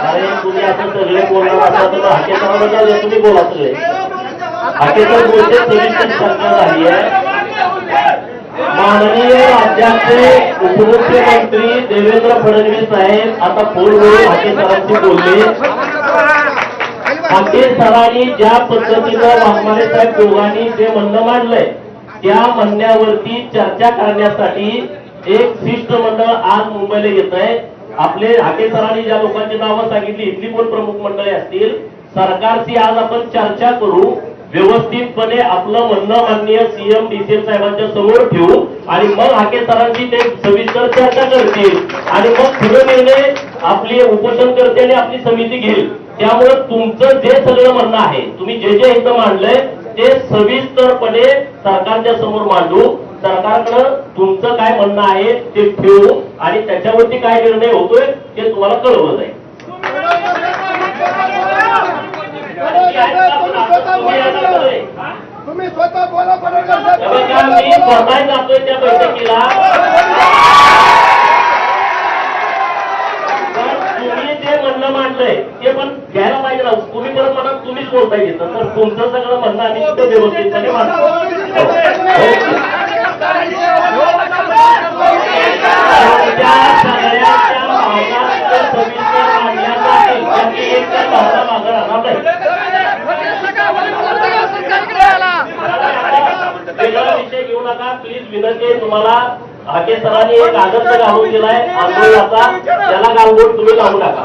अरे तुम्ही असं सगळे बोलणार असा तर हाकेसराबद्दल तुम्ही बोला सगळे. हाकेसर बोलते सविस्तर चर्चा झाली आहे. माननीय राज्याचे उपमुख्यमंत्री देवेंद्र फडणवीस साहेब आता फोनवरून हाकेसरांशी बोलले. हाकेसरांनी ज्या पद्धतीनं वाघमारे साहेब दोघांनी जे म्हणणं मांडलंय त्या म्हणण्यावरती चर्चा करण्यासाठी एक शिष्टमंडळ आज मुंबईला येत आहे. आपले हाकेसरांनी ज्या लोकांची नावं सांगितली इथली पण प्रमुख मंडळी असतील. सरकारशी आज आपण चर्चा करू, व्यवस्थितपणे आपलं म्हणणं माननीय सीएम डीसीएम साहेबांच्या समोर ठेवू आणि मग हाकेसरांची ते सविस्तर चर्चा करतील आणि मग पुढे निर्णय आपली उपोषणकर्त्यांनी आपली समिती घेईल. त्यामुळे तुमचं जे सगळं म्हणणं आहे, तुम्ही जे जे इथं मांडलंय ते सविस्तरपणे सरकारच्या समोर मांडू. सरकारकडं तुमचं काय म्हणणं आहे ते ठेवू आणि त्याच्यावरती काय निर्णय होतोय ते तुम्हाला कळवलं जाईल. तुम्ही स्वतः बोला. मी स्वतः जातोय त्या बैठकीला. तुम्ही जे म्हणणं मांडलंय ते पण घ्यायला पाहिजे ना. तुम्ही परत म्हणा तुम्हीच बोलताय तिथं, तर तुमचं सगळं म्हणणं आम्ही तिथं व्यवस्थितपणे मांडतो. विषय घेऊ नका प्लीज, विनंती आहे तुम्हाला. हाकेसरांनी एक आदर्श घालून दिलाय आंदोलनाचा, त्याला गालबोट तुम्ही लावू नका.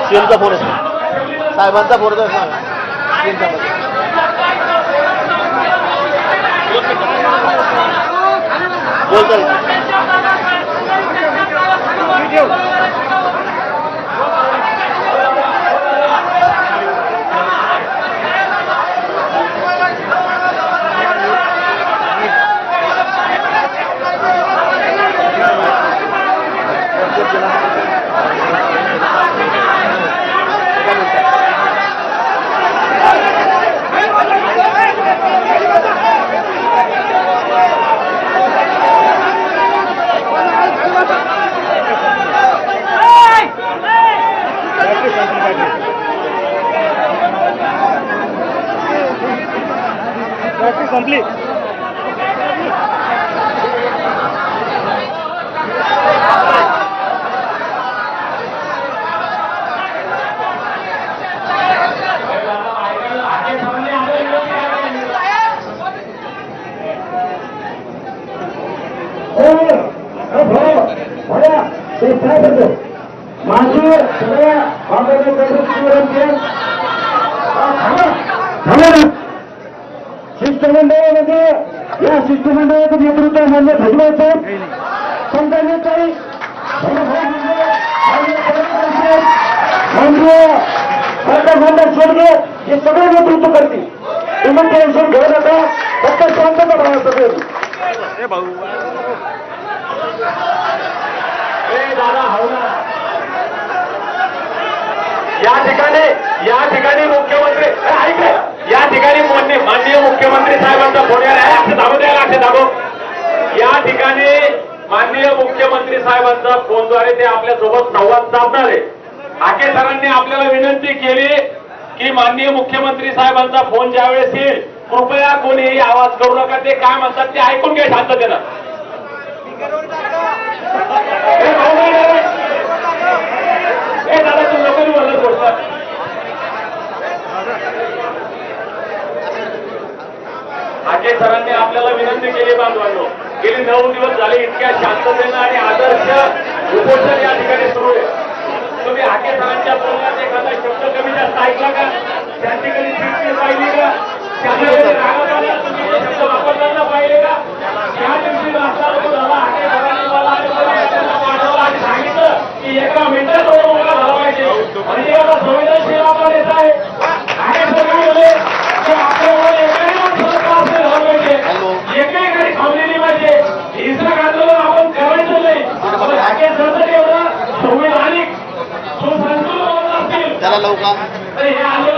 सीएमचा फोन आहे साहेबांचा फोन आहे सांगा. बोलता कंप्लीट. माझी सगळ्या शिष्टमंडळामध्ये या शिष्टमंडळाचं नेतृत्व मान्य भजवायचं संघटनेचाही सोडगे हे सगळे नेतृत्व करतील. तुम्ही टेन्शन घेऊ नका, फक्त शांतता राहा सगळे. या ठिकाणी मुख्यमंत्री ऐका, या ठिकाणी माननीय मुख्यमंत्री साहेबांचा फोन आहे. लक्ष दाबू द्या, लक्ष दाबू. या ठिकाणी माननीय मुख्यमंत्री साहेबांचा फोनद्वारे ते आपल्यासोबत संवाद साधणार आहे. हाकेसरांनी आपल्याला विनंती केली की माननीय मुख्यमंत्री साहेबांचा फोन ज्यावेळेस येईल कृपया कोणीही आवाज करू नका. ते काय म्हणतात ते ऐकून घ्या शांततेनं. दादा तू लोकांनी बोलत बोलतात. हाकेसरांनी आपल्याला विनंती केली बांधवांनो, गेली 9 दिवस झाले इतक्या शांततेनं आणि आदर्श उपोषण या ठिकाणी सुरू आहे. तुम्ही हाकेसरांच्या बोलण्यात एखादा शब्द कमी जास्त ऐकला का? त्या ठिकाणी चिडचिड पाहिली का? त्यांना रागात आला तुम्ही शब्द वापरताना पाहिले का? त्या दिवशी रास्ता झाला हाकेसरांनी मला लावू का